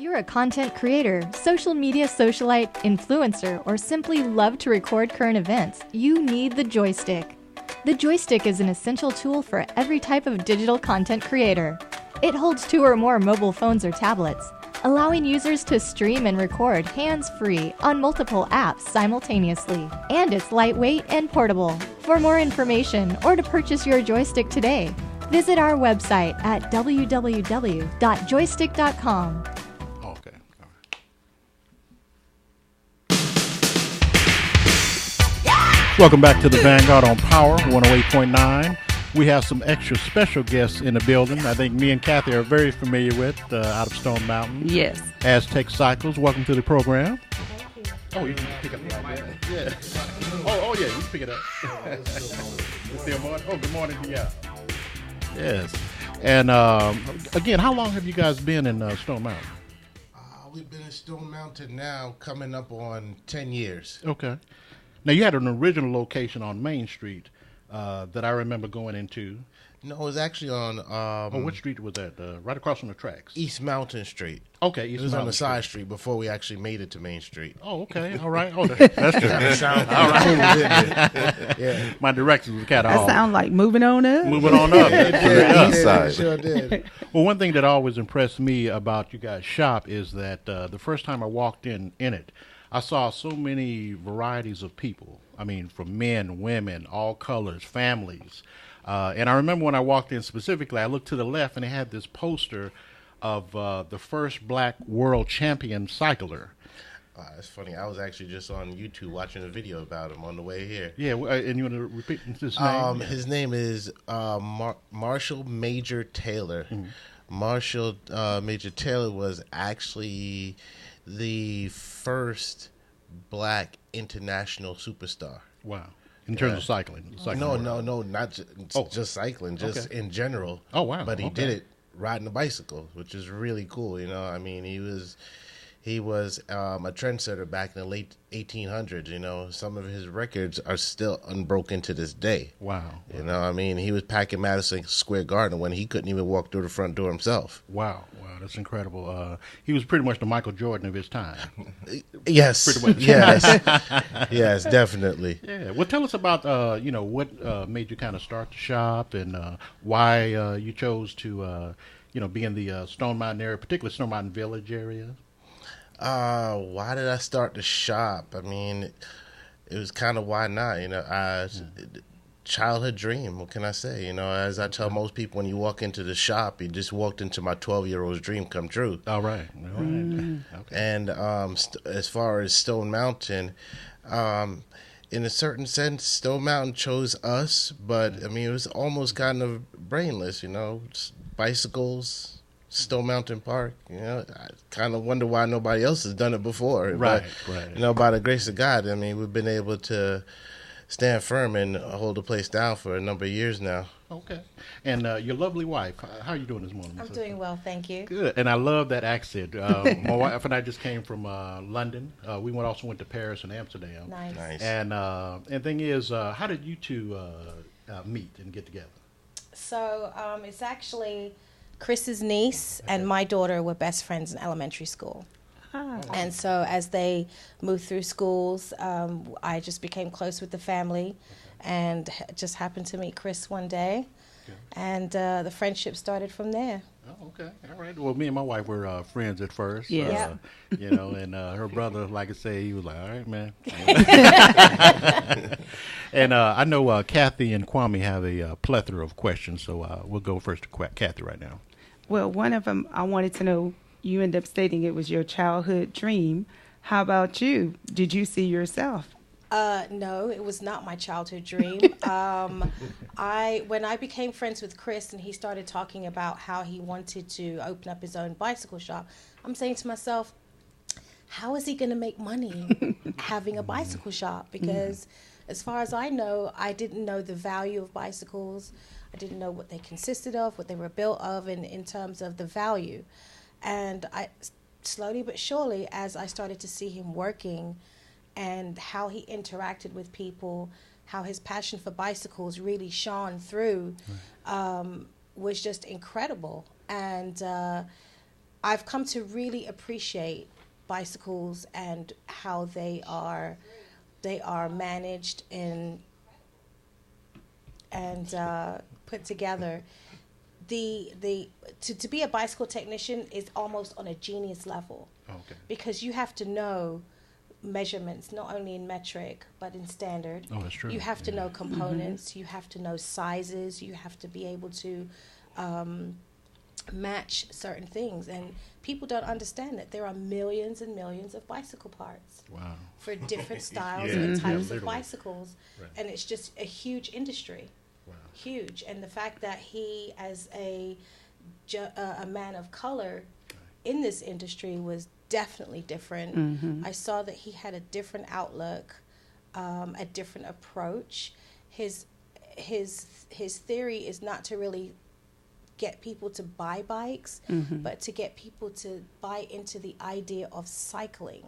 you're a content creator, social media socialite, influencer, or simply love to record current events, you need the joystick. The joystick is an essential tool for every type of digital content creator. It holds 2 or more mobile phones or tablets, allowing users to stream and record hands-free on multiple apps simultaneously. And it's lightweight and portable. For more information or to purchase your joystick today, visit our website at www.joystick.com. Okay. All right. Welcome back to the Vanguard on Power 108.9. We have some extra special guests in the building. I think me and Kathy are very familiar with out of Stone Mountain. Yes. Aztec Cycles. Welcome to the program. Thank you. Oh, you can pick up the mic. Yeah. Oh, yeah, you can pick it up. Oh, good morning to you. Yes. And again, how long have you guys been in Stone Mountain? We've been in Stone Mountain now coming up on 10 years. Okay. Now, you had an original location on Main Street that I remember going into. No, it was actually on... which street was that? Right across from the tracks? East Mountain Street. Okay, East It was Mountain on the side street before we actually made it to Main Street. Oh, okay. All right. Oh, that's good. All right. Yeah. My directions was kind of That off. sounds like moving on up. Moving on up. East side. Sure did. Well, one thing that always impressed me about you guys' shop is that the first time I walked in it, I saw so many varieties of people. I mean, from men, women, all colors, families. And I remember when I walked in specifically, I looked to the left and they had this poster of the first black world champion cycler. It's funny. I was actually just on YouTube watching a video about him on the way here. Yeah, and you want to repeat his name? His name is Marshall Major Taylor. Mm-hmm. Marshall Major Taylor was actually the first black international superstar. Wow. In terms of cycling? No, not just cycling, just in general. Oh, wow. But he did it riding a bicycle, which is really cool. You know, I mean, he was a trendsetter back in the late 1800s. You know, some of his records are still unbroken to this day. Wow. You know, I mean, he was packing Madison Square Garden when he couldn't even walk through the front door himself. Wow, that's incredible. He was pretty much the Michael Jordan of his time. Yes, pretty much. yes, definitely. Yeah. Well, tell us about what made you kind of start the shop and why you chose to be in the Stone Mountain area, particularly Stone Mountain Village area. Why did I start the shop? I mean, it was kind of why not, childhood dream. What can I say? You know, as I tell most people, when you walk into the shop, you just walked into my 12-year-old's dream come true. All right. Okay. And as far as Stone Mountain, in a certain sense, Stone Mountain chose us, but I mean, it was almost kind of brainless, bicycles, Stone Mountain Park. I kind of wonder why nobody else has done it before. Right. But, by the grace of God, I mean, we've been able to stand firm and hold the place down for a number of years now. Okay. And your lovely wife, how are you doing this morning? I'm doing well, thank you. Good. And I love that accent. My wife and I just came from London. We also went to Paris and Amsterdam. Nice. And thing is, how did you two meet and get together? So it's actually Chris's niece and my daughter were best friends in elementary school. And so as they moved through schools, I just became close with the family and just happened to meet Chris one day. Okay. And the friendship started from there. Oh, okay. All right. Well, me and my wife were friends at first. Yeah. And her brother, like I say, he was like, all right, man. And I know Kathy and Kwame have a plethora of questions, so we'll go first to Kathy right now. Well, one of them, I wanted to know, you ended up stating it was your childhood dream. How about you? Did you see yourself? No, it was not my childhood dream. When I became friends with Chris and he started talking about how he wanted to open up his own bicycle shop, I'm saying to myself, how is he going to make money having a bicycle shop? Because as far as I know, I didn't know the value of bicycles. I didn't know what they consisted of, what they were built of in terms of the value. And I slowly but surely, as I started to see him working and how he interacted with people, how his passion for bicycles really shone through, was just incredible. And I've come to really appreciate bicycles and how they are managed and put together. To be a bicycle technician is almost on a genius level. Okay. Because you have to know measurements, not only in metric but in standard. Oh, that's true. You have to know components. You have to know sizes. You have to be able to match certain things. And people don't understand that there are millions and millions of bicycle parts. Wow. For different styles Yeah, and yeah, types of literally. bicycles. Right. And it's just a huge industry. Wow. Huge. And the fact that he, as a man of color in this industry, was definitely different. I saw that he had a different outlook, a different approach. His theory is not to really get people to buy bikes, but to get people to buy into the idea of cycling.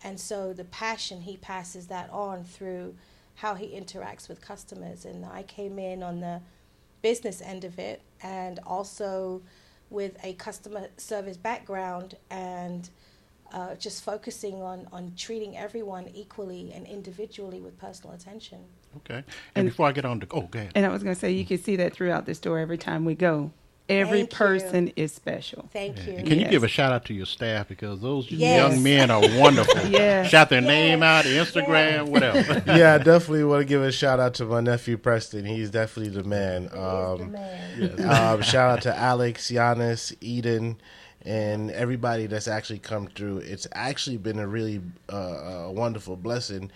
And so the passion, he passes that on through how he interacts with customers. And I came in on the business end of it, and also with a customer service background, and just focusing on treating everyone equally and individually with personal attention. Okay. And before I get on to, go ahead. And I was going to say, you can see that throughout the store every time we go. Every Thank you. person is special. Thank you. And can you Yes. give a shout out to your staff, because those Yes. young men are wonderful. Yes. Shout their name out, Instagram, whatever. Yeah, I definitely want to give a shout out to my nephew Preston. He's definitely the man. He is the man. Shout out to Alex, Giannis, Eden, and everybody that's actually come through. It's actually been a really wonderful blessing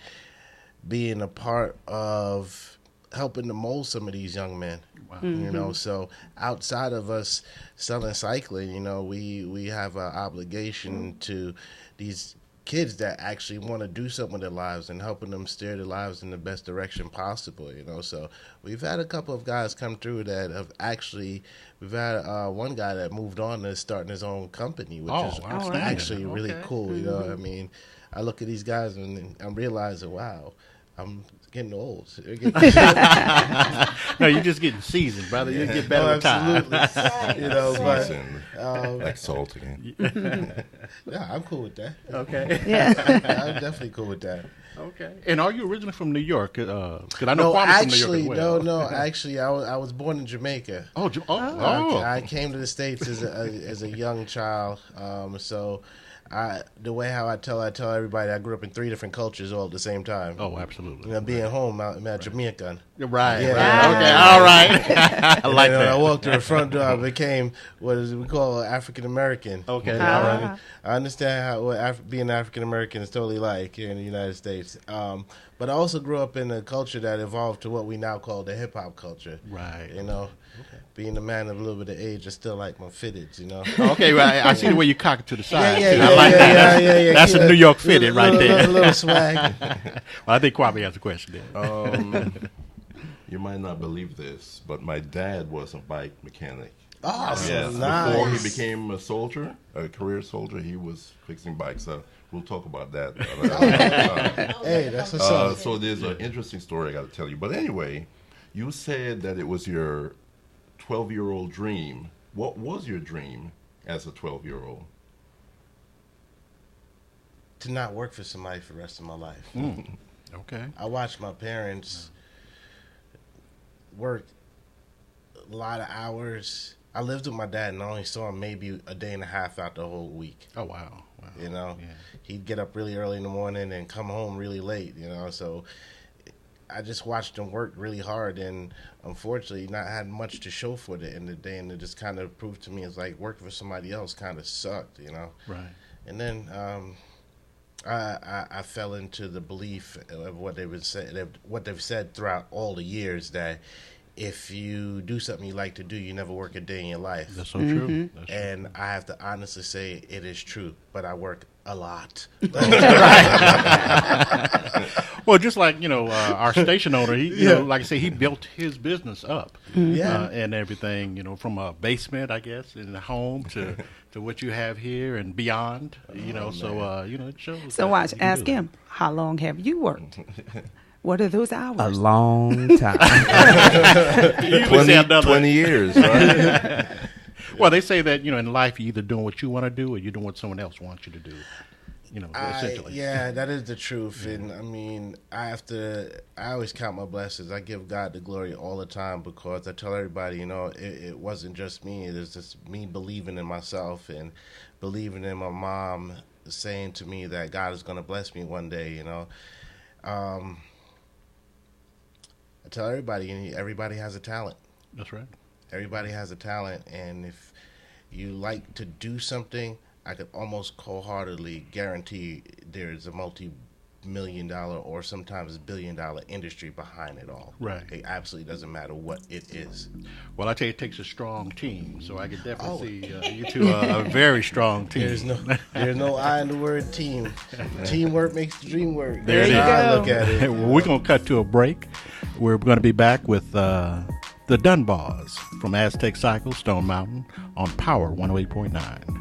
being a part of helping to mold some of these young men. Wow. You know, so outside of us selling cycling, you know, we have an obligation to these kids that actually want to do something with their lives and helping them steer their lives in the best direction possible, you know. So we've had a couple of guys come through that have actually, we've had one guy that moved on to starting his own company, which is outstanding. actually really Okay. cool, you know. I mean, I look at these guys and I'm realizing, wow, I'm getting old. No, you're just getting seasoned, brother. You get better with time. Absolutely. You know, but Seasoned, like salt again. yeah, I'm cool with that. Okay. Yeah. I'm definitely cool with that. Okay. And are you originally from New York? Because I know No, Kwame's from New actually, York as well. no. Actually, I was born in Jamaica. I came to the States as a young child. So the way how I tell everybody, I grew up in 3 different cultures all at the same time. Oh, absolutely. You know, being home, I'm a Jamaican. Right. Yeah. Right. Okay. All right. I like And that. I walked to the front door, I became what is we call African American. Okay. You know, All right. I understand what being African American is totally like here in the United States. But I also grew up in a culture that evolved to what we now call the hip hop culture. Right. You know, being a man of a little bit of age, I still like my fitteds. You know. Okay. Well, I see the way you cock it to the side. Yeah, too. I like that. yeah. That's a New York fitted right there. Little swag. Well, I think Kwame has a question there. You might not believe this, but my dad was a bike mechanic. Awesome. Yes, Nice. before he became a soldier, a career soldier, he was fixing bikes. We'll talk about that. Hey, that's what's up. So there's an interesting story I got to tell you. But anyway, you said that it was your 12-year-old dream. What was your dream as a 12-year-old? To not work for somebody for the rest of my life. Okay. I watched my parents work a lot of hours. I lived with my dad and I only saw him maybe a day and a half out the whole week. Oh, wow. You know, Yeah. he'd get up really early in the morning and come home really late, you know, so I just watched him work really hard and unfortunately not had much to show for it at the end of the day, and it just kind of proved to me it's like working for somebody else kind of sucked, you know. Right. And then I fell into the belief of what they've said throughout all the years, that if you do something you like to do, you never work a day in your life. That's so true. That's And I have to honestly say it is true, but I work a lot. Well, just like, our station owner, he, you know, like I say, he built his business up, and everything, from a basement, I guess, in the home to what you have here and beyond, so, it shows. So that watch, you can ask do him, how long have you worked? What are those hours? A long time. that. You would say another- 20 years, right? Well, they say that, in life, you're either doing what you want to do or you're doing what someone else wants you to do. Essentially. Yeah, that is the truth. And I mean, I always count my blessings. I give God the glory all the time because I tell everybody, it wasn't just me. It was just me believing in myself and believing in my mom saying to me that God is going to bless me one day, I tell everybody has a talent. That's right. Everybody has a talent, and if you like to do something, I could almost wholeheartedly guarantee there's a multi-million-dollar or sometimes billion-dollar industry behind it all. Right. It absolutely doesn't matter what it is. Well, I tell you, it takes a strong team, so I could definitely see you two are a very strong team. There's no I in the word team. Teamwork makes the dream work. There it is. I look at it. Well, we're going to cut to a break. We're going to be back with the Dunbars from Aztec Cycle, Stone Mountain, on Power 108.9.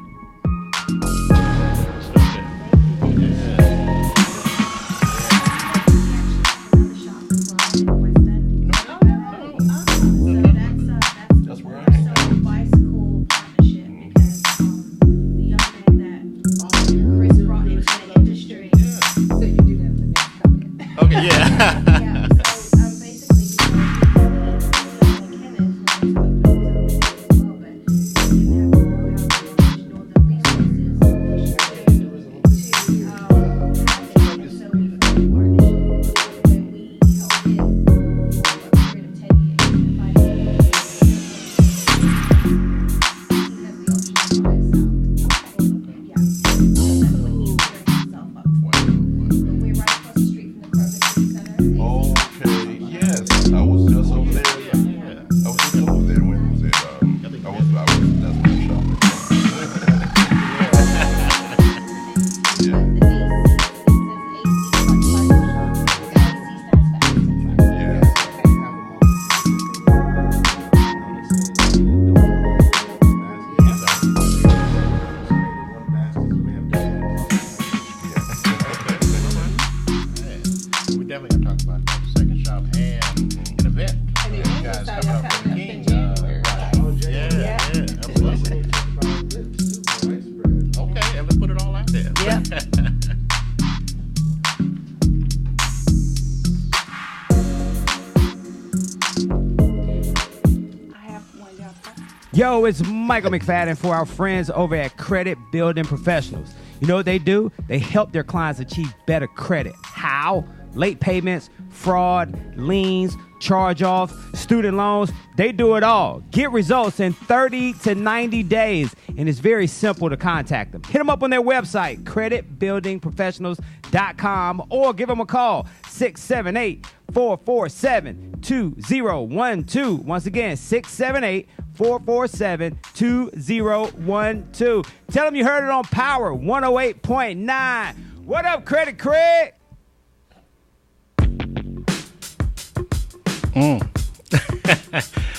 Yo, it's Michael McFadden for our friends over at Credit Building Professionals. You know what they do? They help their clients achieve better credit. How? Late payments, fraud, liens, charge-offs, student loans. They do it all. Get results in 30 to 90 days, and it's very simple to contact them. Hit them up on their website, creditbuildingprofessionals.com, or give them a call, 678-447-2012. Once again, 678-447-2012. Tell them you heard it on Power 108.9. What up, Credit Craig?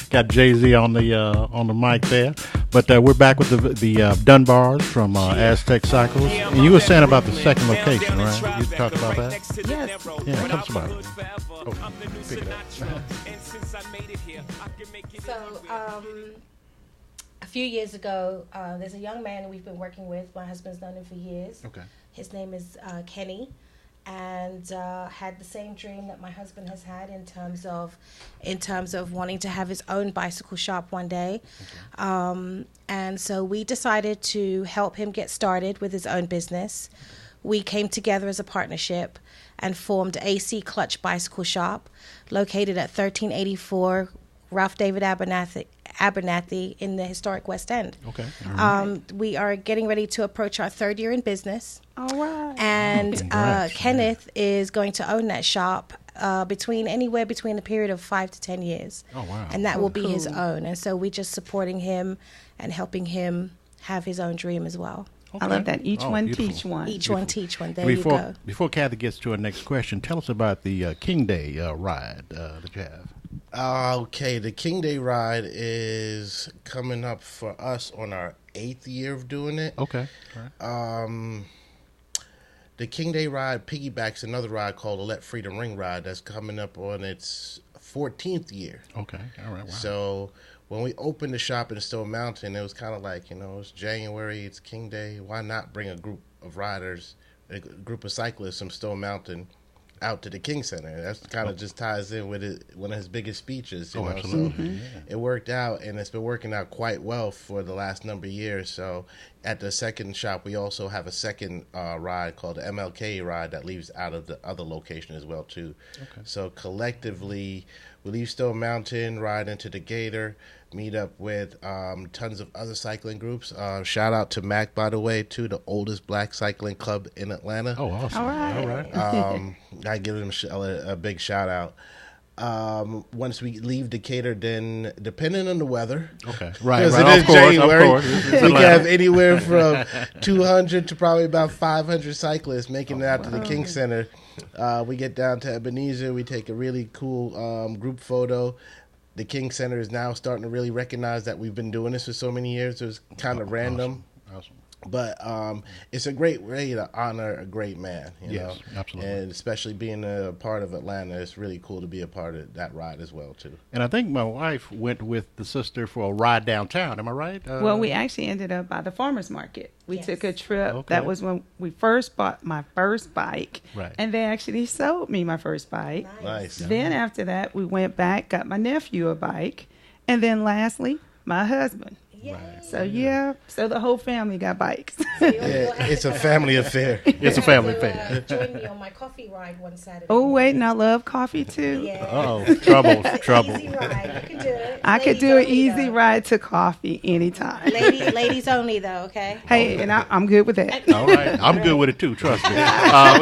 Got Jay-Z on the mic there, but we're back with the Dunbars from Aztec Cycles. And you were saying about the second location, right? You talked about that. Yes. Yeah, tell us about it. Oh, pick it up. So, a few years ago, there's a young man we've been working with. My husband's known him for years. Okay. His name is Kenny, and had the same dream that my husband has had in terms of wanting to have his own bicycle shop one day. Okay. And so we decided to help him get started with his own business. We came together as a partnership and formed AC Clutch Bicycle Shop, located at 1384 Ralph David Abernathy in the historic West End. Okay. We are getting ready to approach our third year in business. All right. And Congrats. Kenneth is going to own that shop anywhere between a period of 5 to 10 years. Oh, wow. And that will be his cool. own. And so we're just supporting him and helping him have his own dream as well. Okay. I love that. Each one beautiful. teach one. Each one teach one. There you go. Before Kathy gets to her next question, tell us about the King Day ride that you have. Okay, the King Day ride is coming up for us on our 8th year of doing it. Okay. All right. The King Day ride piggybacks another ride called the Let Freedom Ring ride that's coming up on its 14th year. Okay. All right. Wow. So when we opened the shop in Stone Mountain, it was kind of like, it's January, it's King Day. Why not bring a group of riders, a group of cyclists from Stone Mountain out to the King Center? That's kind of just ties in with one of his biggest speeches. You know? Absolutely. So it worked out, and it's been working out quite well for the last number of years. So at the second shop, we also have a second ride called the MLK ride that leaves out of the other location as well too. Okay. So collectively, we leave Stone Mountain, ride into the Gator, meet up with tons of other cycling groups. Shout out to Mac, by the way, too, the oldest black cycling club in Atlanta. Oh, awesome. All right. I give them a big shout out. Once we leave Decatur, then depending on the weather, okay, right, because right, it is of course, January, of course. we can have anywhere from 200 to probably about 500 cyclists making it out to the King Center. We get down to Ebenezer, we take a really cool group photo. The King Center is now starting to really recognize that we've been doing this for so many years. It was kind of random. Awesome. But it's a great way to honor a great man, you know? Absolutely. And especially being a part of Atlanta, it's really cool to be a part of that ride as well, too. And I think my wife went with the sister for a ride downtown. Am I right? Well, we actually ended up by the farmer's market. We Yes. took a trip. Okay. That was when we first bought my first bike. Right. And they actually sold me my first bike. Nice. Then after that, we went back, got my nephew a bike. And then lastly, my husband. Yay. So, so the whole family got bikes. Yeah, it's a family affair. It's a family affair. Join me on my coffee ride one Saturday. Oh, wait, and I love coffee too. Yeah. Oh, trouble. Easy ride. You can do it. I could Ladies do an only, easy though. ride to coffee anytime. Ladies only, though. Okay. Hey, and I'm good with that. All right. I'm good with it, too. Trust me.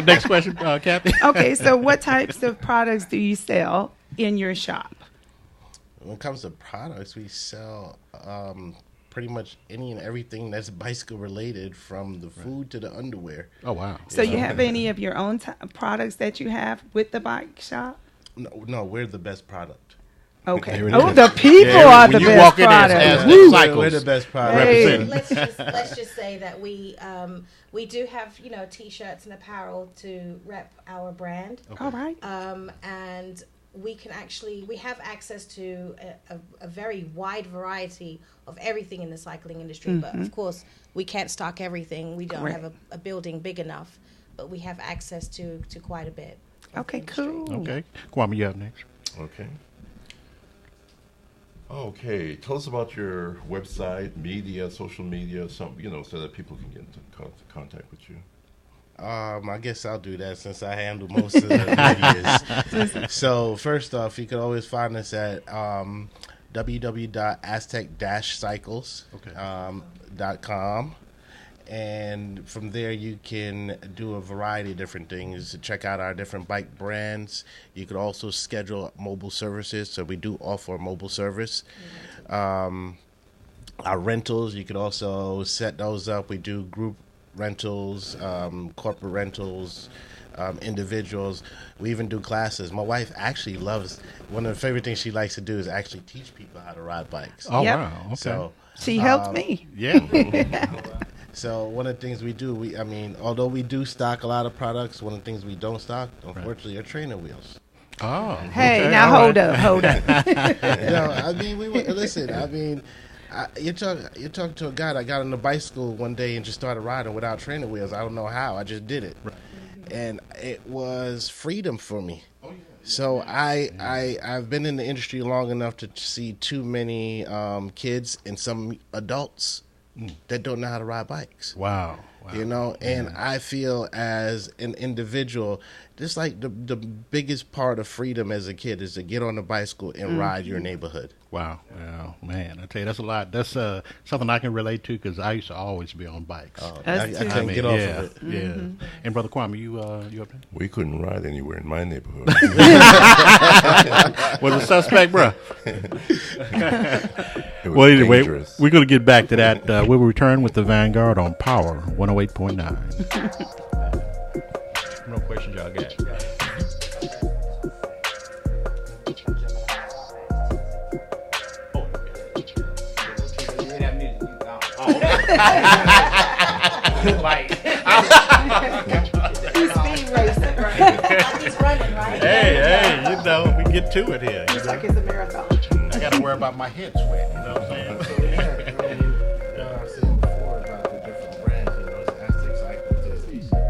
Next question, Kathy. Okay, so what types of products do you sell in your shop? When it comes to products, we sell pretty much any and everything that's bicycle related, from the food to the underwear. Oh, wow. So you have any of your own products that you have with the bike shop? No, we're the best product. Okay. There it Oh, is. the people Yeah, are when the you best walk in as product. Aztec Woo. Cycles. We're the best product. Hey. Representing. Let's just say that we do have T-shirts and apparel to rep our brand, All right. and we have access to a very wide variety of everything in the cycling industry. But of course, we can't stock everything. We don't Correct. have a building big enough, but we have access to quite a bit. of Okay, industry. cool. Okay. Kwame, you up next? Okay. Okay. Tell us about your website, media, social media, so that people can get into contact with you. I guess I'll do that since I handle most of the medias. So first off, you can always find us at www.aztec-cycles.com. And from there, you can do a variety of different things. Check out our different bike brands. You could also schedule mobile services. So we do offer a mobile service. Our rentals, you could also set those up. We do group rentals, corporate rentals, individuals. We even do classes. My wife actually loves, one of the favorite things she likes to do is actually teach people how to ride bikes. Oh, Yep. wow. Okay. So, She helped me. Yeah. so one of the things we do, although we do stock a lot of products, one of the things we don't stock, unfortunately, are trainer wheels. Oh. Hey, okay, now all hold right. up, hold up. You're talking to a guy that got on the bicycle one day and just started riding without trainer wheels. I don't know how. I just did it. Right. And it was freedom for me. Oh, yeah. So I've been in the industry long enough to see too many kids and some adults that don't know how to ride bikes. Wow. And I feel as an individual, just like the biggest part of freedom as a kid is to get on a bicycle and ride your neighborhood. Wow. Yeah, man. I tell you, that's a lot. That's something I can relate to because I used to always be on bikes. I can't get off of it. Yeah. And Brother Kwame, you up there? We couldn't ride anywhere in my neighborhood. Was a suspect, bro? It was Well, anyway, dangerous. we're going to get back to that. We'll return with the Vanguard on Power 108.9. No questions y'all got. Speed racing, right? Like he's running, right? Hey, we get to it here. It's like it's a marathon. I got to worry about my head sweat. You know what I'm saying? So, Yeah, I mean, I was saying before about the different brands, it's Aztec Cycles, there's AC Plus.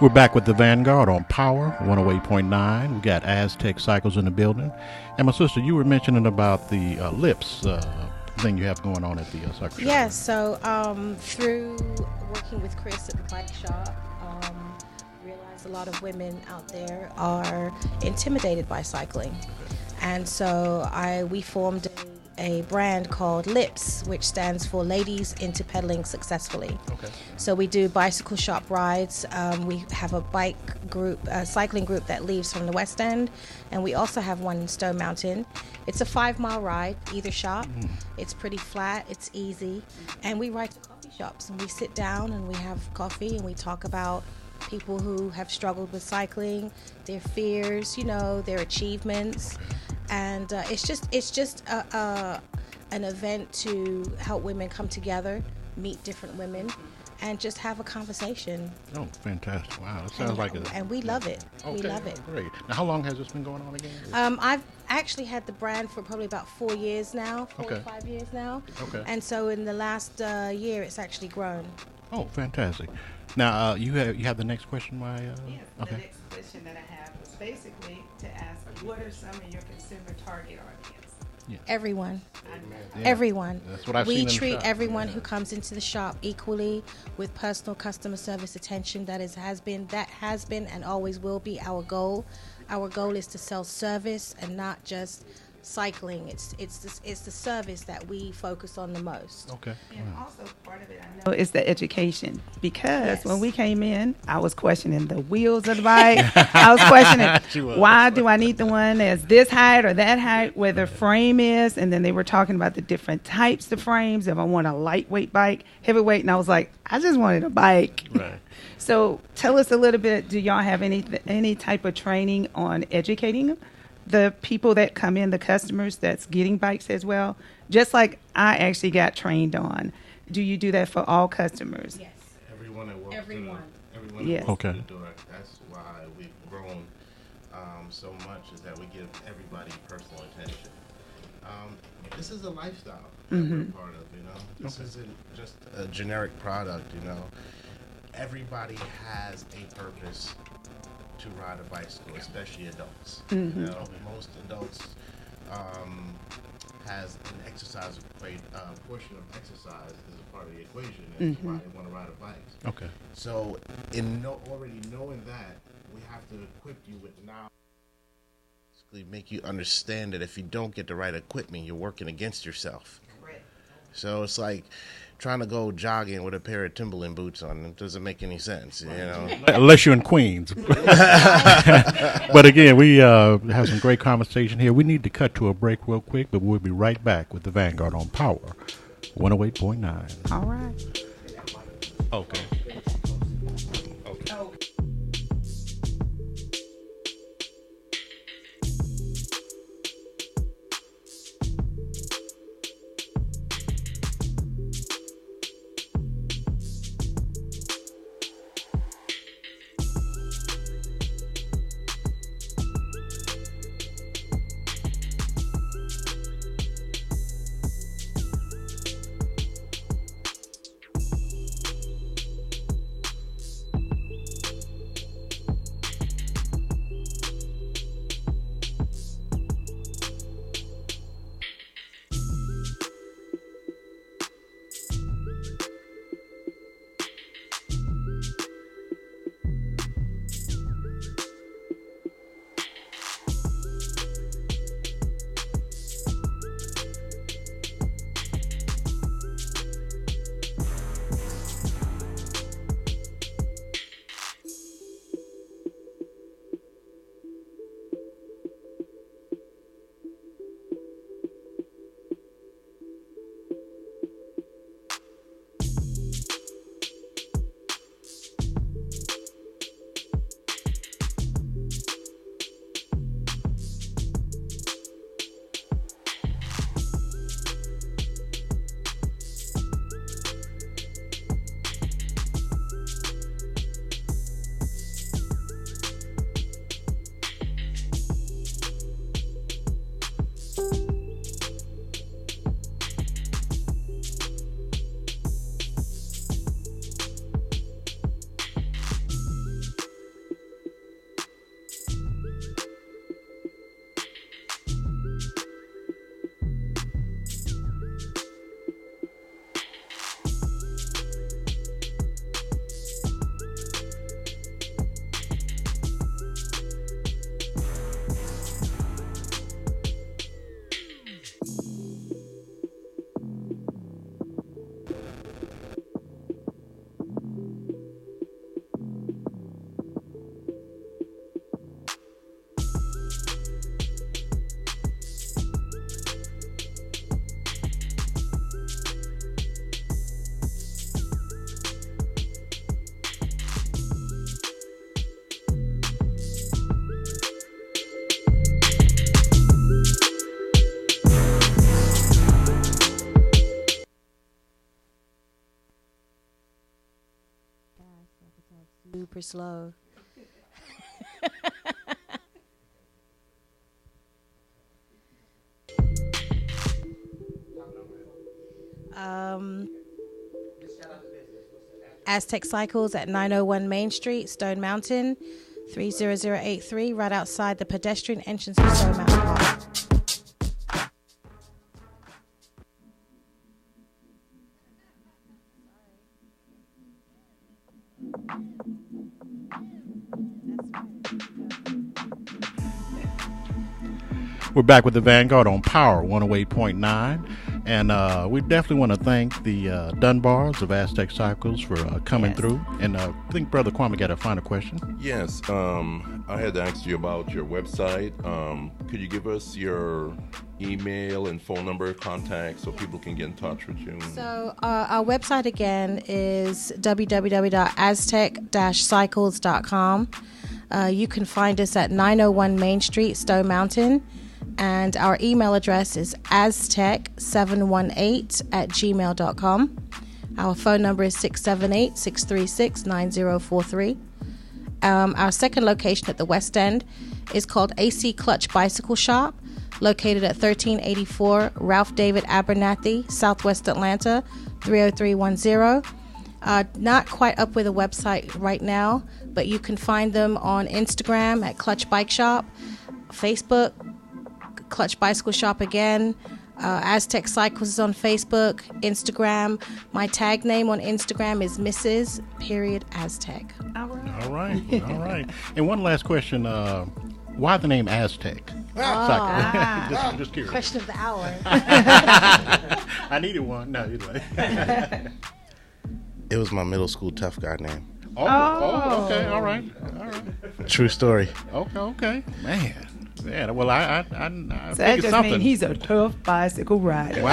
We're back with the Vanguard on Power 108.9. We got Aztec Cycles in the building. And my sister, you were mentioning about the lips thing you have going on at the cycle shop. Yes, so through working with Chris at the bike shop, realized a lot of women out there are intimidated by cycling. And so we formed a brand called LIPS, which stands for Ladies into Pedaling Successfully. Okay. So we do bicycle shop rides. We have a bike group, a cycling group that leaves from the West End, and we also have one in Stone Mountain. It's a 5-mile ride, either shop. It's pretty flat, it's easy, and we ride to coffee shops, and we sit down and we have coffee and we talk about people who have struggled with cycling, their fears, their achievements. And it's just an event to help women come together, meet different women, and just have a conversation. Oh, fantastic. Wow, that sounds like it. And we love it. Okay, We love it. Great. Now, how long has this been going on again? I've actually had the brand for probably about 4 years now, 4 Okay. or 5 years now. Okay. And so in the last year, it's actually grown. Oh, fantastic. Now, you have the next question, my... Yes, okay. the next question that I have is basically to ask, what are some of your consumer target audience? Everyone. Yeah. Everyone. That's what I've We seen in the treat shop. everyone Yeah. who comes into the shop equally with personal customer service attention. That has been and always will be our goal. Our goal is to sell service and not just cycling. It's the service that we focus on the most. Okay. And also part of it, I know, is the education. Because Yes. when we came in, I was questioning the wheels of the bike. I was questioning, She was. why do I need the one that's this height or that height, where the frame is? And then they were talking about the different types of frames. If I want a lightweight bike, heavyweight. And I was like, I just wanted a bike. Right. So tell us a little bit, do y'all have any type of training on educating the people that come in, the customers that's getting bikes as well? Just like I actually got trained on. Do you do that for all customers? Yes. Everyone that walks Everyone. everyone Yes. that walks Okay. through the door. That's why we've grown so much, is that we give everybody personal attention. This is a lifestyle that we're a part of, This isn't just a generic product, Everybody has a purpose to ride a bicycle, especially adults. Most adults has an exercise portion of exercise as a part of the equation. That's why they want to ride a bike. Okay. So, already knowing that, we have to equip you with knowledge. Basically, make you understand that if you don't get the right equipment, you're working against yourself. Correct. So it's like trying to go jogging with a pair of Timberland boots on. It doesn't make any sense, you know. Unless you're in Queens. But again, we have some great conversation here. We need to cut to a break real quick, but we'll be right back with the Vanguard on Power 108.9. All right. Okay. Super slow. Aztec Cycles at 901 Main Street, Stone Mountain, 30083, right outside the pedestrian entrance of Stone Mountain Park. We're back with the Vanguard on Power 108.9. And we definitely want to thank the Dunbars of Aztec Cycles for coming through. And I think Brother Kwame got a final question. Yes. I had asked you about your website. Could you give us your email and phone number contact so people can get in touch with you? So our website again is www.aztec-cycles.com. You can find us at 901 Main Street, Stone Mountain. And our email address is aztec718@gmail.com. Our phone number is 678-636-9043. Our second location at the West End is called AC Clutch Bicycle Shop, located at 1384 Ralph David Abernathy, Southwest Atlanta, 30310. Not quite up with a website right now, but you can find them on Instagram at Clutch Bike Shop, Facebook, Clutch Bicycle Shop again. Aztec Cycles is on Facebook, Instagram. My tag name on Instagram is Mrs. Aztec. All right. And one last question. Why the name Aztec? Just curious. Question of the hour. I needed one. No, you're right. It was my middle school tough guy name. Oh, okay. All right. True story. Okay. Man, well, I So that figured just something. means he's a tough bicycle rider. Wow.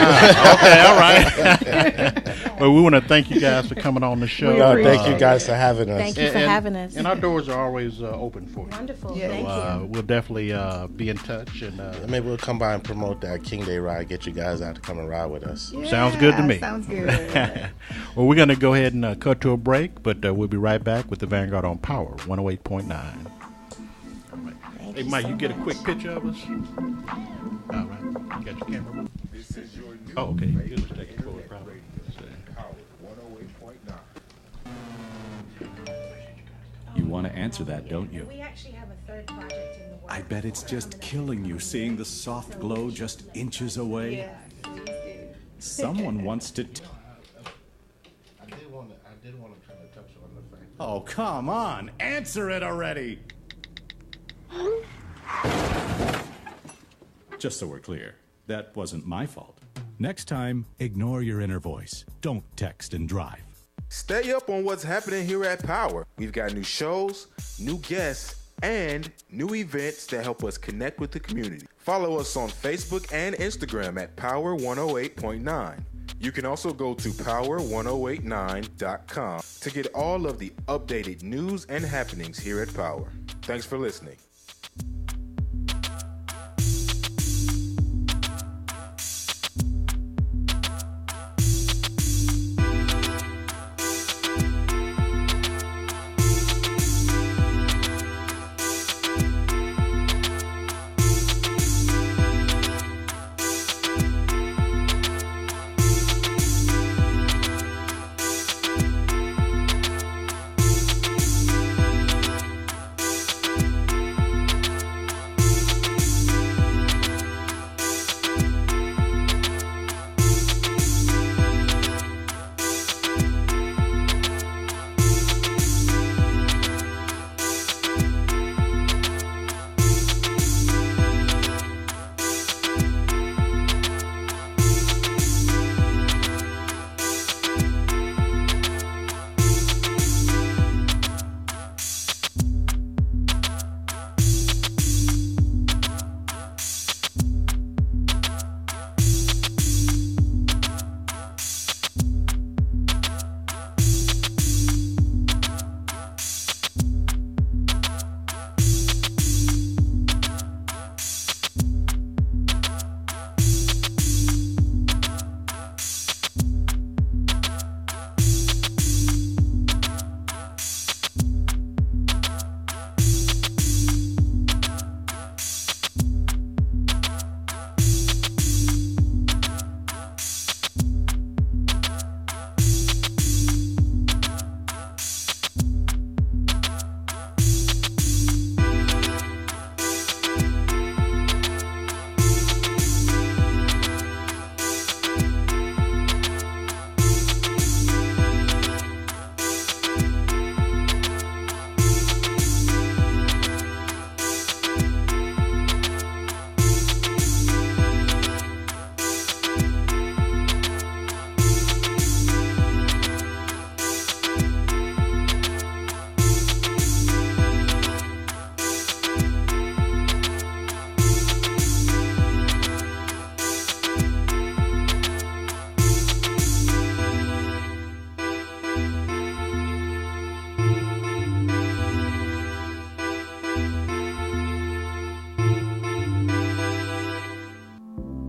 Okay. All right. Well, we want to thank you guys for coming on the show. Thank you guys for having us. Thank you for having us. And our doors are always open for you. Wonderful. Yeah. Thank you. We'll definitely be in touch. And Maybe we'll come by and promote that King Day ride. Get you guys out to come and ride with us. Yeah, Sounds good to me. Sounds good. Well, we're going to go ahead and cut to a break, but we'll be right back with the Vanguard on Power 108.9. Hey, Mike, you get a quick picture of us? All right. You got your camera? This is your new Oh, okay. favorite Just take it forward, internet probably. radio, Power 108.9. You want to answer that, don't you? We actually have a third project in the works. I bet it's just killing you seeing the soft glow just inches away. Someone wants to. I did want to kind of touch on the fact. Oh, come on. Answer it already. Just so we're clear, that wasn't my fault. Next time, ignore your inner voice. Don't text and drive. Stay up on what's happening here at Power. We've got new shows, new guests, and new events that help us connect with the community. Follow us on Facebook and Instagram at Power 108.9. You can also go to power1089.com to get all of the updated news and happenings here at Power. Thanks for listening.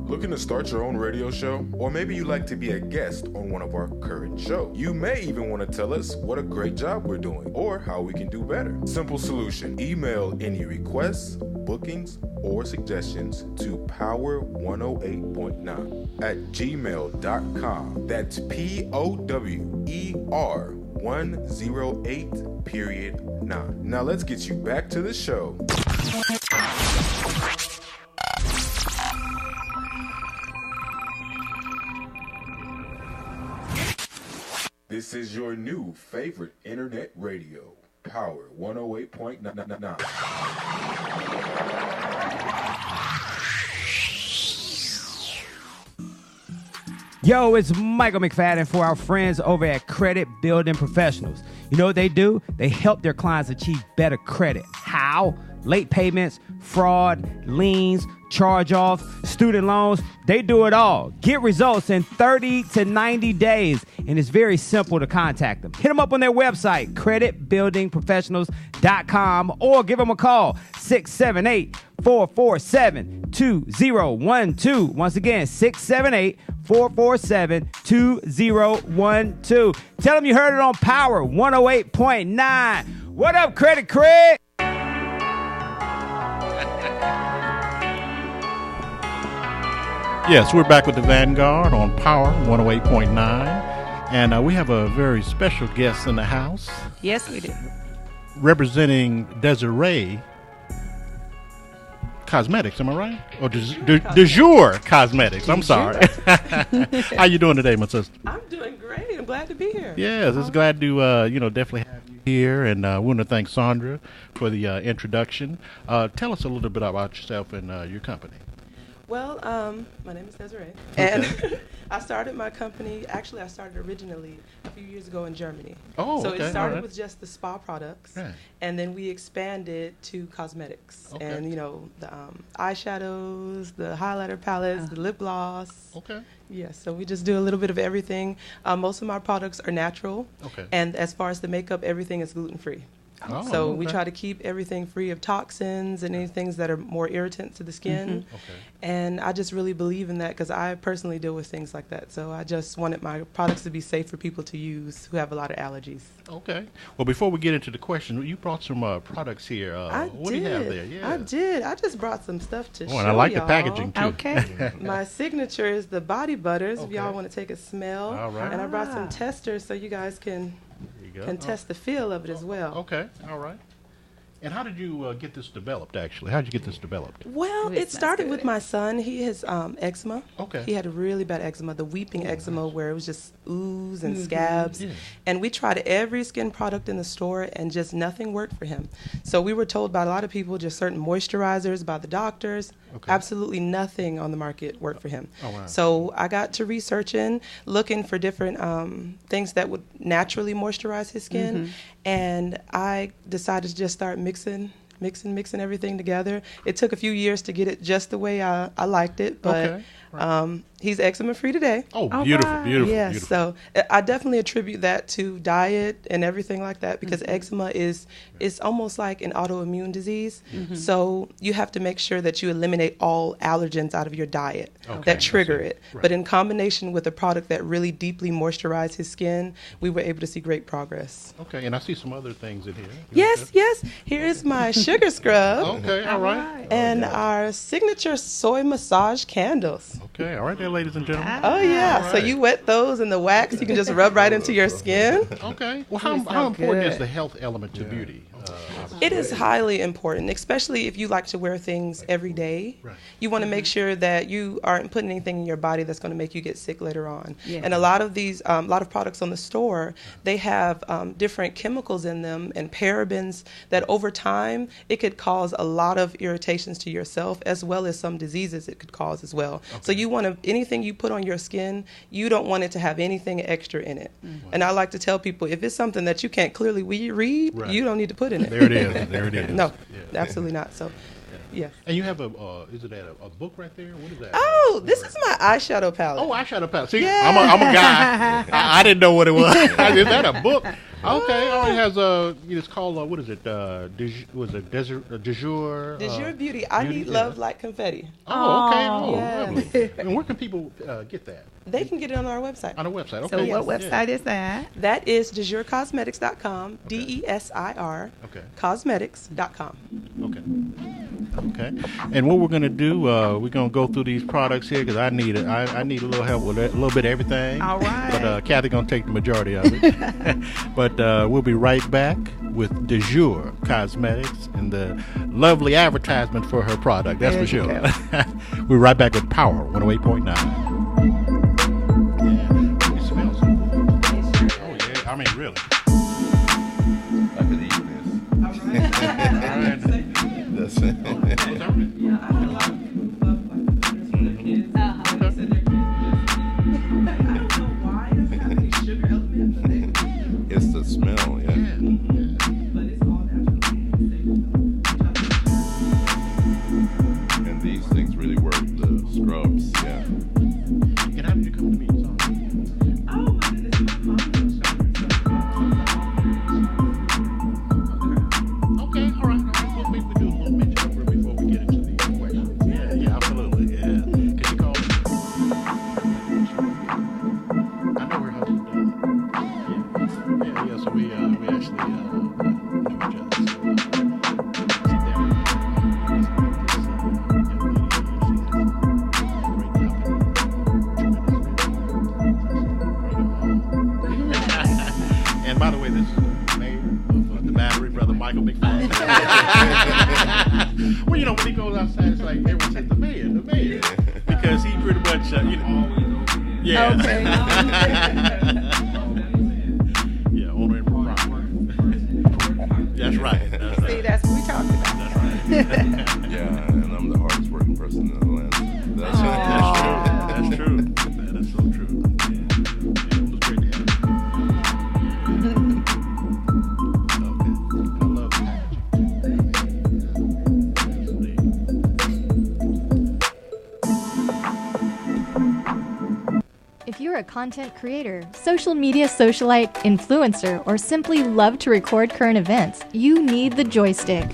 Looking to start your own radio show? Or maybe you'd like to be a guest on one of our current shows. You may even want to tell us what a great job we're doing or how we can do better. Simple solution. Email any requests, bookings, or suggestions to power108.9 at gmail.com. That's POWER108.9. Now let's get you back to the show. This is your new favorite internet radio, Power 108.9. Yo, it's Michael McFadden for our friends over at Credit Building Professionals. You know what they do? They help their clients achieve better credit. How? Late payments, fraud, liens, charge-offs, student loans. They do it all. Get results in 30 to 90 days, and it's very simple to contact them. Hit them up on their website, creditbuildingprofessionals.com, or give them a call, 678-447-2012. Once again, 678-447-2012. Tell them you heard it on Power 108.9. What up, Credit Craig? Yes, we're back with the Vanguard on Power 108.9. And we have a very special guest in the house. Yes, we do. Representing Desiree Cosmetics, am I right? Or De Jour Cosmetics, I'm sorry. How you doing today, my sister? I'm doing great. I'm glad to be here. Yes, it's glad to, definitely have you here. And we want to thank Sandra for the introduction. Tell us a little bit about yourself and your company. Well, my name is Desiree, and I started my company. Actually, I started originally a few years ago in Germany. Oh, so okay, it started right. with just the spa products, Right. and then we expanded to cosmetics, Okay. and the eyeshadows, the highlighter palettes, the lip gloss. Okay. Yes, so we just do a little bit of everything. Most of my products are natural, Okay. and as far as the makeup, everything is gluten-free. Oh, So we okay. try to keep everything free of toxins and any things that are more irritant to the skin. Okay. And I just really believe in that because I personally deal with things like that. So I just wanted my products to be safe for people to use who have a lot of allergies. Okay. Well, before we get into the question, you brought some products here. What do you have there? Yeah. I did. I just brought some stuff to show and I like y'all. the packaging, too. Okay. My signature is the body butters, if Okay. y'all want to take a smell. All right. And I brought some testers so you guys can There you go. test the feel of it as well. Okay. All right. And how did you get this developed, actually? How did you get this developed? Well, Ooh, it it smells started good. with my son. He has eczema. Okay. He had a really bad eczema, the weeping eczema, where it was just ooze and scabs. Yeah. And we tried every skin product in the store, and just nothing worked for him. So we were told by a lot of people, just certain moisturizers by the doctors. Okay. Absolutely nothing on the market worked for him. Oh, wow. So I got to researching, looking for different things that would naturally moisturize his skin. And I decided to just start mixing everything together. It took a few years to get it just the way I liked it, but Okay. Right. he's eczema free today. Oh, All beautiful, right. beautiful, Yes, beautiful. so I definitely attribute that to diet and everything like that because eczema is almost like an autoimmune disease. So you have to make sure that you eliminate all allergens out of your diet Okay. that trigger it. Right. But in combination with a product that really deeply moisturized his skin, we were able to see great progress. Okay, and I see some other things in here. Yes, yes. Here is my sugar scrub Okay, all right. and our signature soy massage candles. Okay, all right there, ladies and gentlemen. Oh yeah, so right. you wet those in the wax, you can just rub right into your skin. Okay. Well, They how smell important is good. the health element to beauty? It is highly important, especially if you like to wear things every day. Right. You want to make sure that you aren't putting anything in your body that's going to make you get sick later on. Yeah. And a lot of these, a lot of products on the store, they have different chemicals in them and parabens that over time, it could cause a lot of irritations to yourself as well as some diseases it could cause as well. So you want to, anything you put on your skin, you don't want it to have anything extra in it. And I like to tell people, if it's something that you can't clearly read, Right. you don't need to put in it. There it is. There it is. No, Yeah. absolutely not. So, yeah. And you have is it a book right there? What is that? Oh, this is my eyeshadow palette. Oh, eyeshadow palette. See, Yeah. I'm a guy. I didn't know what it was. Is that a book? Okay. Oh, it has it's called what is it? De Jour. De Jour Beauty. I Beauty, need yeah. love like confetti. Oh, okay. Oh, Yes. lovely. And where can people get that? They can get it on our website. On a website. So Okay. what yeah. website is that? That is DeJourCosmetics.com. DESIR. Okay. Cosmetics.com. Okay. Okay. And what we're gonna do, we're gonna go through these products here because I need it. I need a little help with a little bit of everything. All right. But Kathy gonna take the majority of it. But we'll be right back with De Jour Cosmetics and the lovely advertisement for her product. That's There for you sure. We're right back with Power 108.9. Yeah, it smells so good. Oh yeah, I mean really. I could eat this. Yeah, I had a lot of people who love like the for their kids. They said their kids just, I don't know why it doesn't have any sugar element, but they It's the smell, yeah. but it's all natural. And these things really work, the scrubs, yeah. And how did you come to meet Sandra? Oh my goodness, my mom was Okay, all right. Well, maybe we do a little mention of her before we get into the questions. Yeah, absolutely. Yeah. Can you call her? I know her husband does. Yeah. So we actually know each other. So, sit down. And by the way, this is the mayor of the Battery, Brother Michael McFadden. Well, you know, when he goes outside, it's like everyone says the mayor, because he pretty much, you know, yeah, Okay. yeah, owner and proprietor. That's right. That's See, right. that's what we talked about. That's right. Yeah, and I'm the hardest working person in Atlanta. That's That's true. That is so true. Yeah, it was great to have you. Okay. I love packaging. If you're a content creator, social media socialite, influencer, or simply love to record current events, you need the joystick.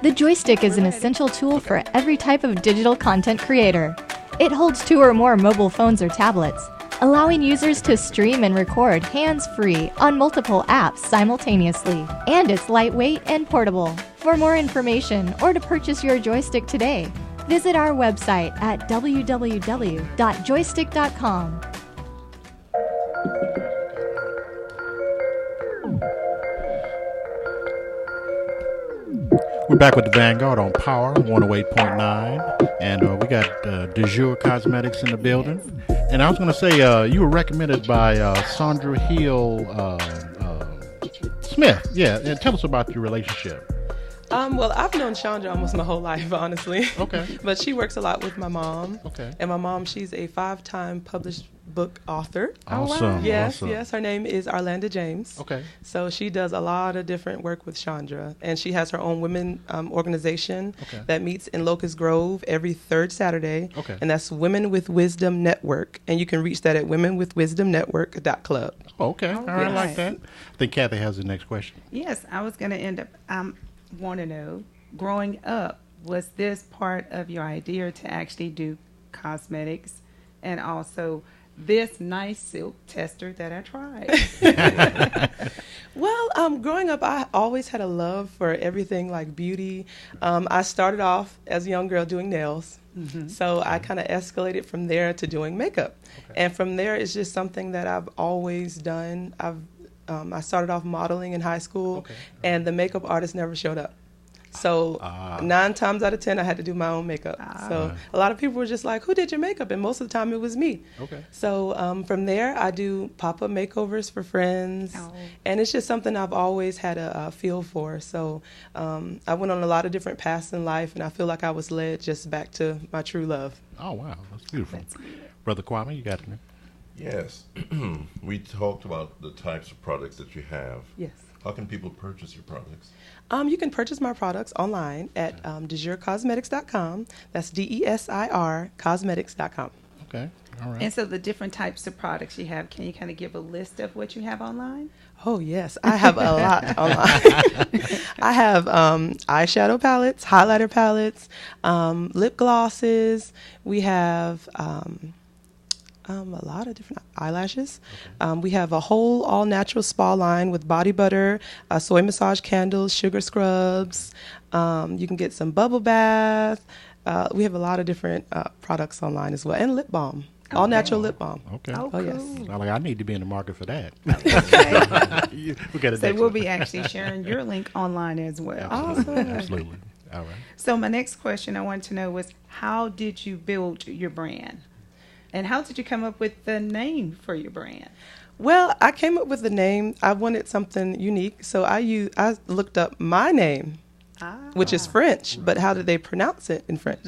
The joystick is an essential tool for every type of digital content creator. It holds 2 or more mobile phones or tablets, allowing users to stream and record hands-free on multiple apps simultaneously. And it's lightweight and portable. For more information or to purchase your joystick today, visit our website at www.joystick.com. We're back with the Vanguard on Power 108.9, and we got De Jour Cosmetics in the building. And I was going to say, you were recommended by Sandra Hill Smith. Yeah, and tell us about your relationship. Well, I've known Chandra almost my whole life, honestly. Okay. But she works a lot with my mom. Okay. And my mom, she's a 5-time published book author. Awesome. Yes, awesome. yes. Her name is Arlanda James. Okay. So she does a lot of different work with Chandra. And she has her own women organization that meets in Locust Grove every third Saturday. Okay. And that's Women with Wisdom Network. And you can reach that at womenwithwisdomnetwork.club. Okay. All right. I like that. I think Kathy has the next question. Yes, I was going to end up, want to know, growing up, was this part of your idea to actually do cosmetics and also this nice silk tester that I tried? Well, growing up, I always had a love for everything like beauty. I started off as a young girl doing nails. So I kind of escalated from there to doing makeup. And from there, it's just something that I've always done. I started off modeling in high school, and the makeup artist never showed up. So 9 times out of 10, I had to do my own makeup. So a lot of people were just like, who did your makeup? And most of the time, it was me. Okay. So from there, I do pop-up makeovers for friends. And it's just something I've always had a feel for. So I went on a lot of different paths in life, and I feel like I was led just back to my true love. Oh, wow. That's beautiful. Brother Kwame, you got it. Yes. We talked about the types of products that you have. Yes. How can people purchase your products? You can purchase my products online at dejourcosmetics.com. That's DESIR cosmetics.com. Okay. All right. And so the different types of products you have, can you kind of give a list of what you have online? Oh, yes. I have a lot online. I have eyeshadow palettes, highlighter palettes, lip glosses. We have a lot of different eyelashes. We have a whole all-natural spa line with body butter, soy massage candles, sugar scrubs. You can get some bubble bath. We have a lot of different products online as well, and lip balm. All natural lip balm. Okay. Oh, Oh, yes. cool. I need to be in the market for that. Okay. We got So we'll be actually sharing your link online as well. Absolutely. Awesome. Absolutely. All right. So my next question I wanted to know was, how did you build your brand? And how did you come up with the name for your brand? Well, I came up with the name. I wanted something unique, so I looked up my name which is French, but how did they pronounce it in French?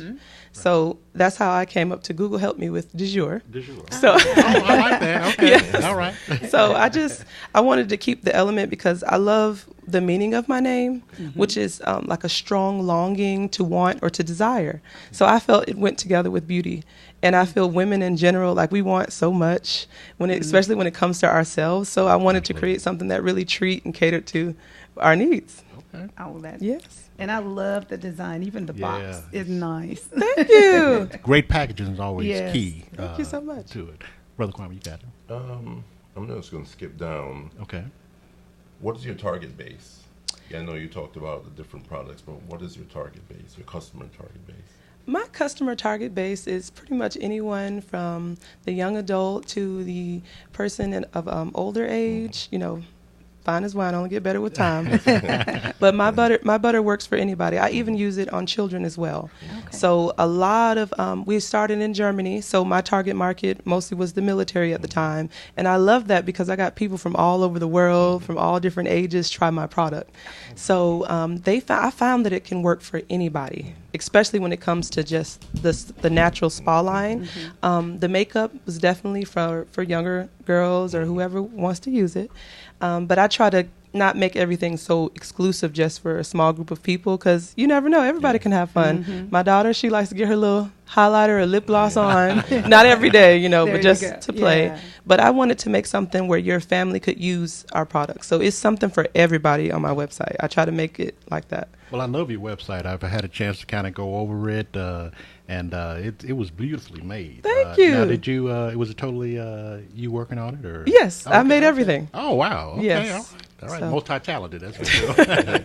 So that's how I came up to Google help me with du jour. Du jour. So I like that. Okay. Yes. All right. So I wanted to keep the element because I love the meaning of my name, which is like a strong longing to want or to desire. So I felt it went together with beauty. And I feel women in general, like we want so much, especially when it comes to ourselves. So I wanted to create something that really treat and catered to our needs. Okay. All that. Yes. And I love the design. Even the box is nice. Thank you. Great packaging is always Yes. key. Thank you so much. To it. Brother Kwame, you got it. I'm just going to skip down. Okay. What is your target base? Yeah, I know you talked about the different products, but what is your target base, your customer target base? My customer target base is pretty much anyone from the young adult to the person of older age. You know, fine as wine, only get better with time. But my butter works for anybody. I even use it on children as well. Okay. So a lot of we started in Germany, so my target market mostly was the military at the time, and I love that because I got people from all over the world, from all different ages, try my product. So I found that it can work for anybody, especially when it comes to just the natural spa line. The makeup was definitely for younger girls or whoever wants to use it. But I try to not make everything so exclusive just for a small group of people because you never know. Everybody can have fun. My daughter, she likes to get her little highlighter or lip gloss on. Not every day, but just to play. Yeah. But I wanted to make something where your family could use our products. So it's something for everybody on my website. I try to make it like that. Well, I love your website. I've had a chance to kind of go over it, and it was beautifully made. Thank you. Now, did you? Was it totally you working on it, or? Yes, I made everything. Oh wow! Okay, yes. All right, So. Multi-talented. That's for sure.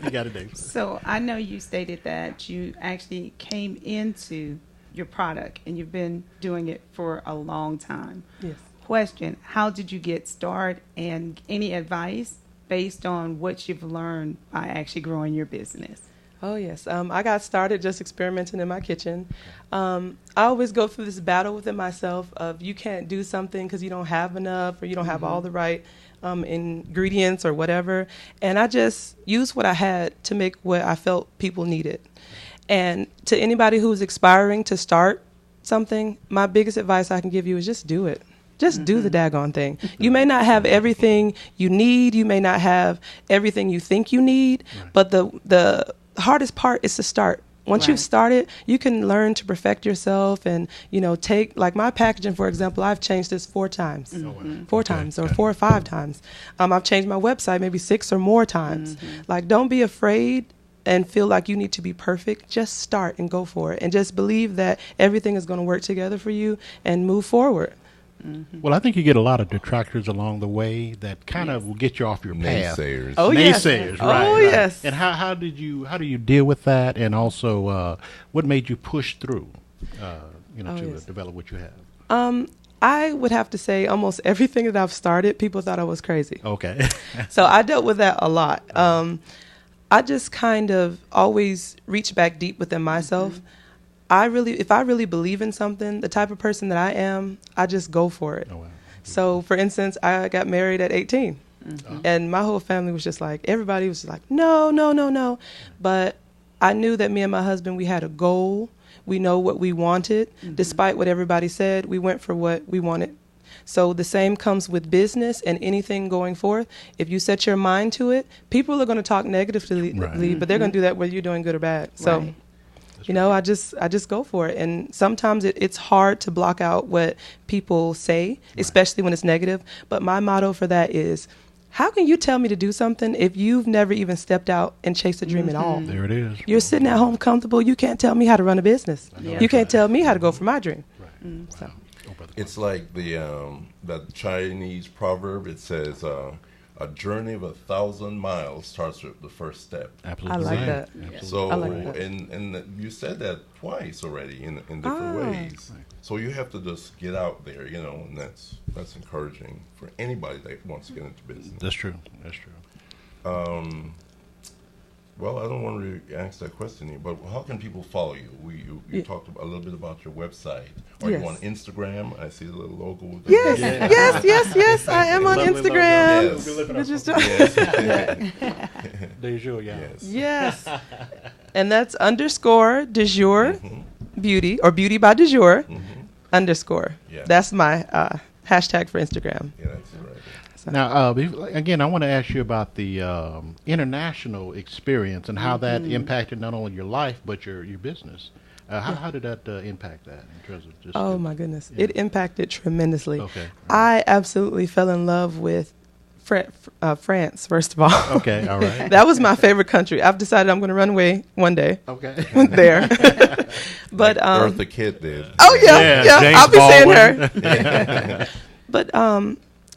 You got it, Dave. So I know you stated that you actually came into your product and you've been doing it for a long time. Yes. Question: how did you get started, and any advice based on what you've learned by actually growing your business? Oh, yes. I got started just experimenting in my kitchen. I always go through this battle within myself of you can't do something because you don't have enough or you don't have all the right ingredients or whatever. And I just used what I had to make what I felt people needed. And to anybody who's aspiring to start something, my biggest advice I can give you is just do it. Just do the daggone thing. You may not have everything you need. You may not have everything you think you need. Right. But the hardest part is to start. Once you've started, you can learn to perfect yourself and, take, like my packaging, for example, I've changed this 4 times. Four times or 4 or 5 times. I've changed my website maybe 6 or more times. Like, don't be afraid and feel like you need to be perfect. Just start and go for it. And just believe that everything is going to work together for you and move forward. Well, I think you get a lot of detractors along the way that kind of will get you off your path. Naysayers. Oh, yes. Naysayers, right. Oh, yes. And how do you deal with that? And also, what made you push through, to develop what you have? I would have to say almost everything that I've started, people thought I was crazy. Okay. So I dealt with that a lot. I just kind of always reach back deep within myself. If I really believe in something, the type of person that I am, I just go for it. Oh, wow. So, for instance, I got married at 18. And my whole family was just like, everybody was just like, no, no, no, no. But I knew that me and my husband, we had a goal. We know what we wanted. Despite what everybody said, we went for what we wanted. So the same comes with business and anything going forth. If you set your mind to it, people are going to talk negatively, but they're going to do that whether you're doing good or bad. So. Right. I just go for it. And sometimes it's hard to block out what people say, especially when it's negative. But my motto for that is, how can you tell me to do something if you've never even stepped out and chased a dream at all? There it is. You're sitting at home comfortable. You can't tell me how to run a business. You can't tell me how to go for my dream. Right. So. It's like that Chinese proverb. It says, a journey of 1,000 miles starts with the first step. Absolutely. I like that. So, I like that. and you said that twice already in different ways. Right. So you have to just get out there, and that's encouraging for anybody that wants to get into business. That's true. Well, I don't want to ask that question here, but how can people follow you? You talked a little bit about your website. Are you on Instagram? I see the little logo. Yes. I am on Instagram. Yes. Deja, Yes. And that's underscore de jour beauty, or beauty by de jour underscore. Yeah. That's my hashtag for Instagram. Yeah, that's right. Now, again, I want to ask you about the international experience and how that impacted not only your life but your business. How did that impact that in terms of just? Oh my goodness, it impacted tremendously. Okay. I absolutely fell in love with France, first of all. Okay, all right. That was my favorite country. I've decided I'm going to run away one day. Okay. There. But Eartha Kitt did. Oh yeah, James I'll be Baldwin. seeing her. But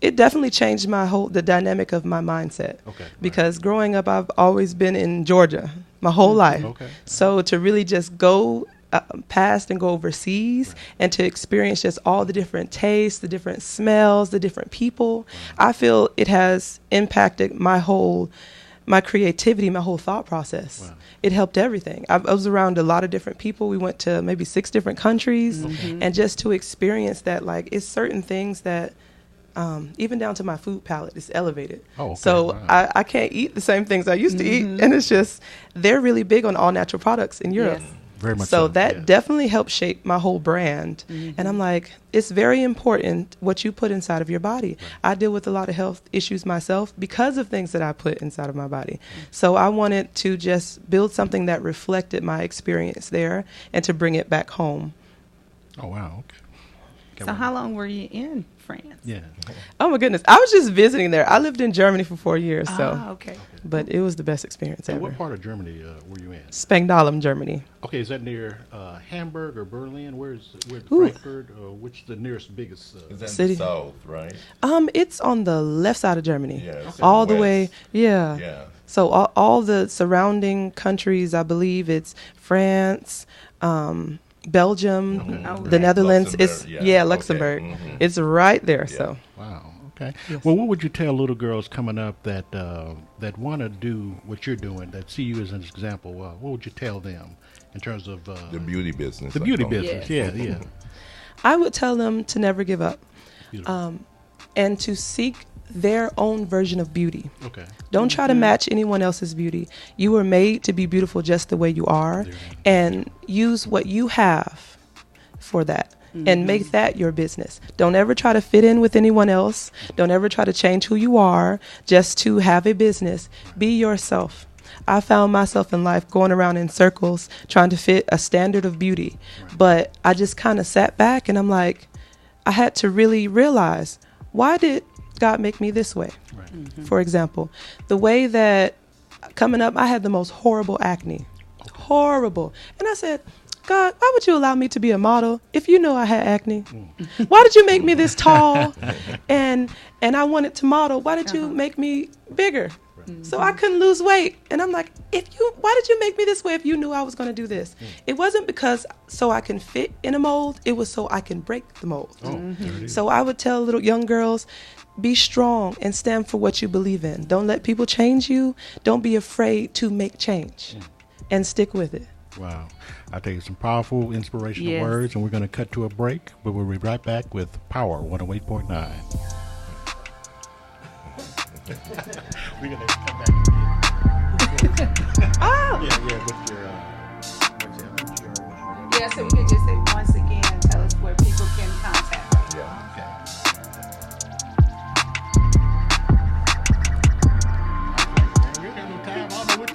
it definitely changed the dynamic of my mindset. Okay. Because growing up, I've always been in Georgia my whole life. Okay. So to really just go past and go overseas and to experience just all the different tastes, the different smells, the different people, I feel it has impacted my creativity, my whole thought process. Wow. It helped everything. I was around a lot of different people. We went to maybe 6 different countries, and just to experience that, like, it's certain things that even down to my food palate is elevated. Oh, okay. So wow. I can't eat the same things I used to eat, and it's just, they're really big on all natural products in Europe. Yes. Very much So that definitely helped shape my whole brand. And I'm like, it's very important what you put inside of your body. I deal with a lot of health issues myself because of things that I put inside of my body. So I wanted to just build something that reflected my experience there and to bring it back home. Oh, wow. Okay. So how long were you in France? Yeah. Oh my goodness, I was just visiting there. I lived in Germany for 4 years, Okay. but it was the best experience So ever. what part of Germany were you in? Spangdahlem, Germany. Okay, is that near Hamburg or Berlin? Where's Ooh. Frankfurt? Or which the nearest biggest Is that in city? the south, right? It's on the left side of Germany. Yeah, it's in all the the way. west. Yeah. Yeah. So all the surrounding countries, I believe it's France, Belgium, the Netherlands. Luxembourg, It's Luxembourg. Okay. It's right there. So Wow. Okay. Yes. Well, what would you tell little girls coming up that want to do what you're doing, that see you as an example? What would you tell them in terms of The beauty business. the I beauty call it. business? Yeah. I would tell them to never give up, Beautiful. and to seek their own version of beauty. Okay. Don't try to match anyone else's beauty. You were made to be beautiful just the way you are, and use what you have for that. And make that your business. Don't ever try to fit in with anyone else. Don't ever try to change who you are just to have a business. Be yourself. I found myself in life going around in circles trying to fit a standard of beauty. But I just kind of sat back and I'm like, I had to really realize, why did God make me this way? Right. For example, the way that coming up, I had the most horrible acne. Horrible. And I said, God, why would you allow me to be a model if you know I had acne? Why did you make me this tall? And I wanted to model. Why did you make me bigger? So I couldn't lose weight. And I'm like, why did you make me this way if you knew I was going to do this? It wasn't because so I can fit in a mold. It was so I can break the mold. So I would tell little young girls, be strong and stand for what you believe in. Don't let people change you. Don't be afraid to make change and stick with it. Wow. I think some powerful, inspirational words, and we're going to cut to a break, but we'll be right back with Power 108.9. We're going to come back again. With your, Yeah, so we could just say once again, tell us where people can contact us. Yeah. okay. We ain't got no time. I don't know what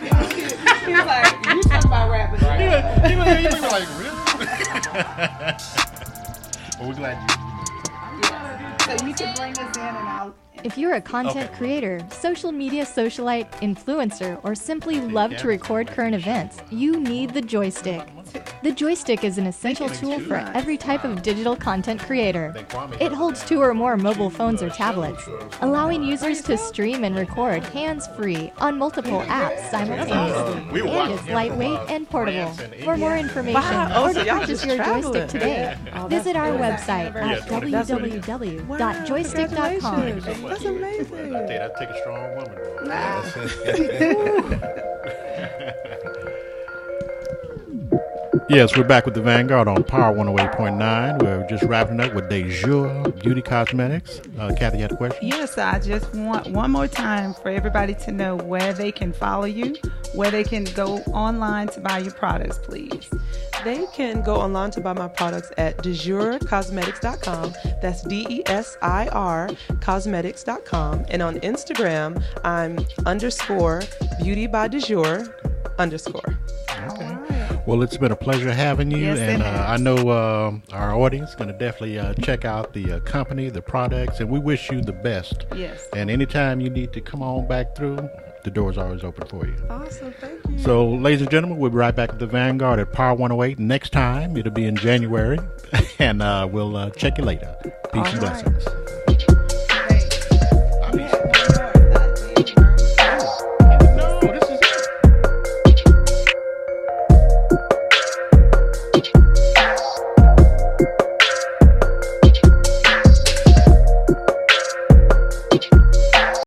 He's like, you talking about rapping. he was like, really? Well, we're glad you. So you can bring us in and I'll. If you're a content creator, social media socialite, influencer, or simply love to record current events, you need the joystick. The joystick is an essential tool for every type of digital content creator. It holds 2 or more mobile phones or tablets, allowing users to stream and record hands-free on multiple apps simultaneously, and it's lightweight and portable. For more information or to purchase your joystick today, visit our website at www.joystick.com. That's amazing. I tell you, that take a strong woman. Yes, we're back with the Vanguard on Power 108.9. We're just wrapping up with De Jour Beauty Cosmetics. Kathy, you had a question? Yes, I just want one more time for everybody to know where they can follow you, where they can go online to buy your products, please. They can go online to buy my products at DeJure That's DESIR Cosmetics.com. And on Instagram, I'm _Beauty by DeJure _ Okay. Well, it's been a pleasure having you, Yes, and it has. I know our audience is going to definitely check out the company, the products, and we wish you the best. Yes. And anytime you need to come on back through, the door's always open for you. Awesome, thank you. So, ladies and gentlemen, we'll be right back at the Vanguard at Power 108 next time. It'll be in January, and we'll check you later. Peace and All right. blessings.